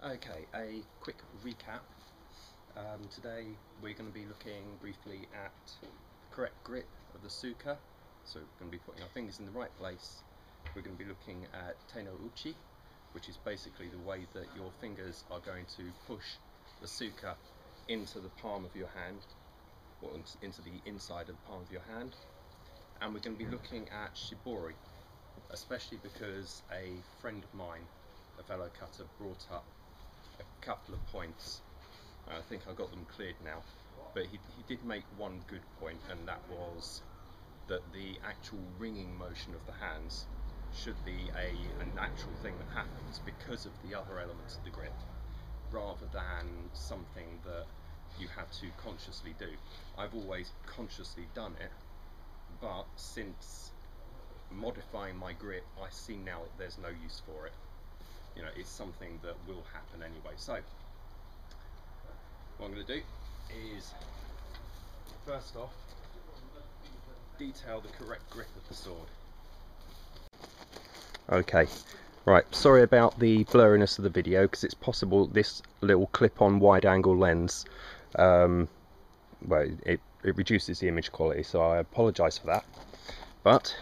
Okay, a quick recap. Today we're going to be looking briefly at the correct grip of the suka. So we're going to be putting our fingers in the right place. We're going to be looking at Uchi, which is basically the way that your fingers are going to push the suka into the palm of your hand, or into the inside of the palm of your hand. And we're going to be looking at Shibori, especially because a friend of mine, a fellow cutter, brought up a couple of points. I think I got them cleared now, but he did make one good point, and that was that the actual wringing motion of the hands should be a natural thing that happens because of the other elements of the grip, rather than something that you have to consciously do. I've always consciously done it, but since modifying my grip, I see now that there's no use for it. You know, it's something that will happen anyway. So what I'm going to do is, first off, detail the correct grip of the sword. Okay, right, sorry about the blurriness of the video, because it's possible this little clip-on wide-angle lens, well, it reduces the image quality, so I apologise for that. But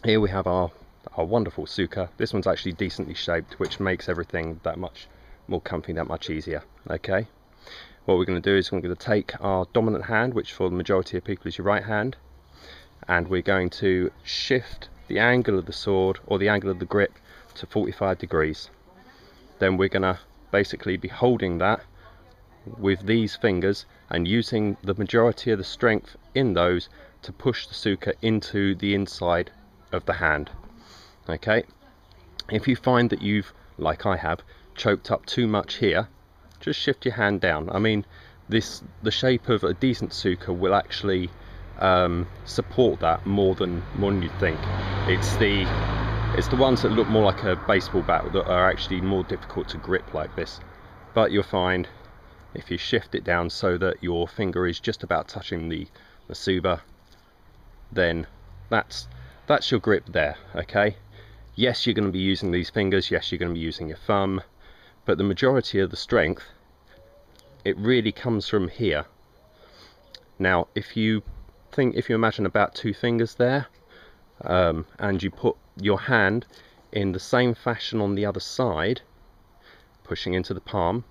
here we have our wonderful suka. This one's actually decently shaped, which makes everything that much more comfy, that much easier. Okay, what we're going to do is we're going to take our dominant hand, which for the majority of people is your right hand, and we're going to shift the angle of the sword, or the angle of the grip, to 45 degrees. Then we're going to basically be holding that with these fingers and using the majority of the strength in those to push the suka into the inside of the hand. Okay, if you find that you've, like I have, choked up too much here, just shift your hand down. I mean, the shape of a decent suka will actually support that more than you'd think. It's the ones that look more like a baseball bat that are actually more difficult to grip like this. But you'll find if you shift it down so that your finger is just about touching the tsuba, then that's your grip there. Okay, yes, you're going to be using these fingers, yes, you're going to be using your thumb, but the majority of the strength, it really comes from here. Now if you imagine about two fingers there, and you put your hand in the same fashion on the other side, pushing into the palm,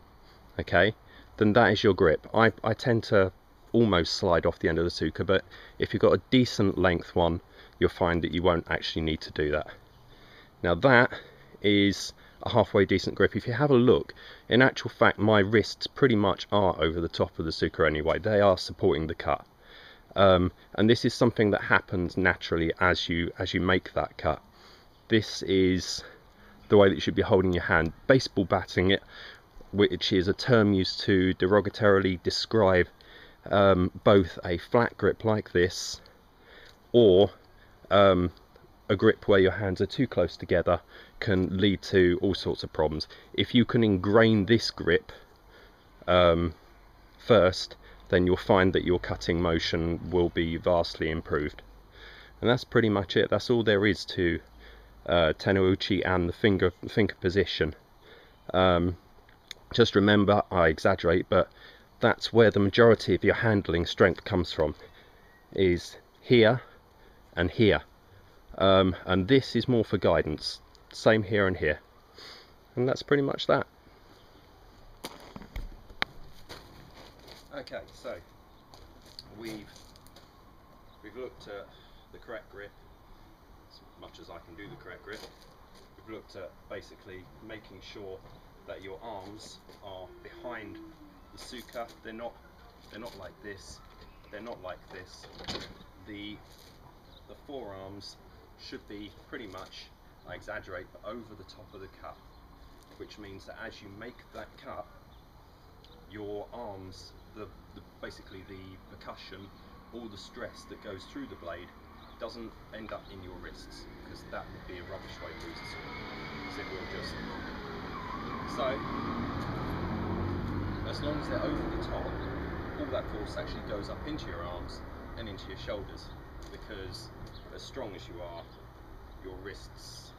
okay, then that is your grip. I tend to almost slide off the end of the suka, but if you've got a decent length one, you'll find that you won't actually need to do that. Now that is a halfway decent grip. If you have a look, in actual fact my wrists pretty much are over the top of the suka anyway. They are supporting the cut, and this is something that happens naturally as you make that cut. This is the way that you should be holding your hand. Baseball batting it, which is a term used to derogatorily describe both a flat grip like this, or a grip where your hands are too close together, can lead to all sorts of problems. If you can ingrain this grip first, then you'll find that your cutting motion will be vastly improved. And that's pretty much it. That's all there is to Uchi and the finger position. Just remember, I exaggerate, but that's where the majority of your handling strength comes from, is here and here. And this is more for guidance. Same here and here. And that's pretty much that. Okay, so we've looked at the correct grip, as much as I can do the correct grip. We've looked at basically making sure that your arms are behind the suka. They're not like this. They're not like this. The forearms should be pretty much, I exaggerate, but over the top of the cut, which means that as you make that cut, your arms, basically the percussion, all the stress that goes through the blade doesn't end up in your wrists, because that would be a rubbish way to use the sword. So it will just, so as long as they're over the top, all that force actually goes up into your arms and into your shoulders, because as strong as you are, your wrists,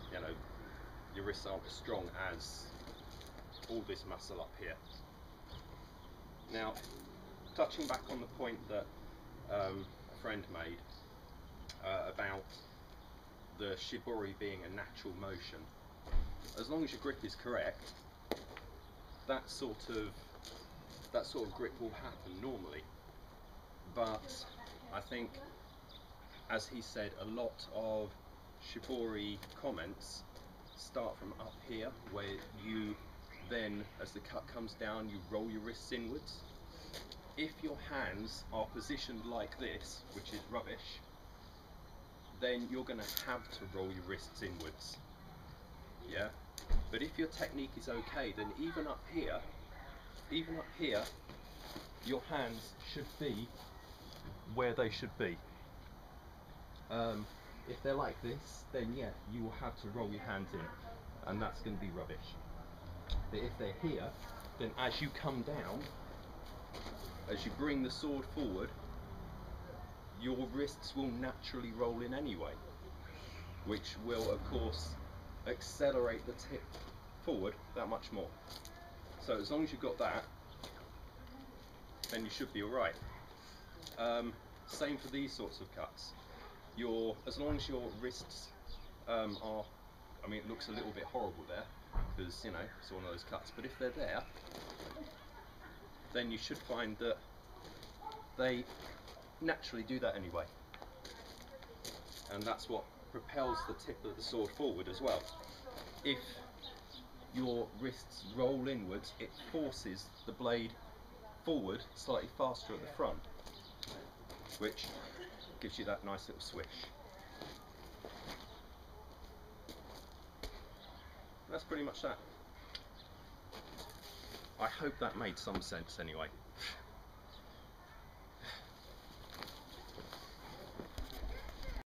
your wrists aren't as strong as all this muscle up here. Now, touching back on the point that a friend made about the Shibori being a natural motion, as long as your grip is correct, that sort of grip will happen normally. But I think, as he said, a lot of Shibori comments start from up here, where you then, as the cut comes down, you roll your wrists inwards. If your hands are positioned like this, which is rubbish, then you're going to have to roll your wrists inwards. Yeah? But if your technique is okay, then even up here, your hands should be where they should be. If they're like this, then yeah, you will have to roll your hands in, and that's going to be rubbish. But if they're here, then as you come down, as you bring the sword forward, your wrists will naturally roll in anyway, which will of course accelerate the tip forward that much more. So as long as you've got that, then you should be alright. Same for these sorts of cuts. As long as your wrists are, I mean, it looks a little bit horrible there because, you know, it's one of those cuts, but if they're there, then you should find that they naturally do that anyway, and that's what propels the tip of the sword forward as well. If your wrists roll inwards, it forces the blade forward slightly faster at the front, which gives you that nice little swish. That's pretty much that. I hope that made some sense anyway.